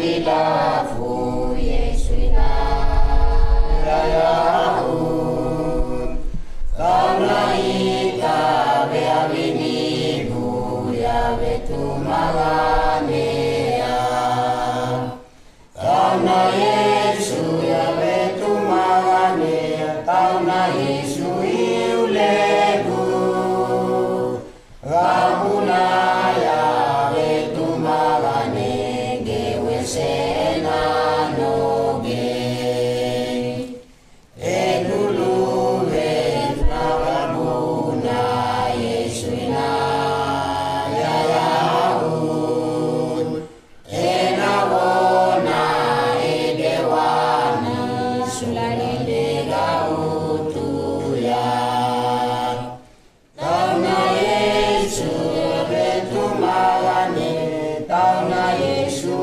Lafu Yesuina Rayahu Karena ita beavinigu ya betumaganea Karena Yesu ya betumaganea Karena Yesu iulegu Ramuna ya betumagane Sena noge Edulu Venabuna Yesuina Yayahun Enawona Edewani Sulani Lega Utuya Tauna Yesu Betumagane Tauna Yesu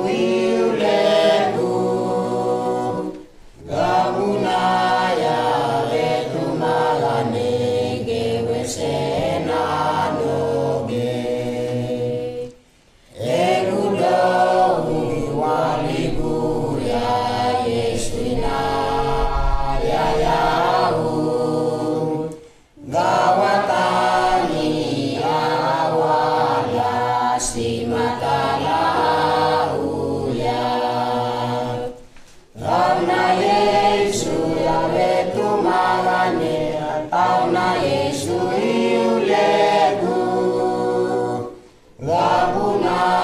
Tauna Yesu iulegu Gabuna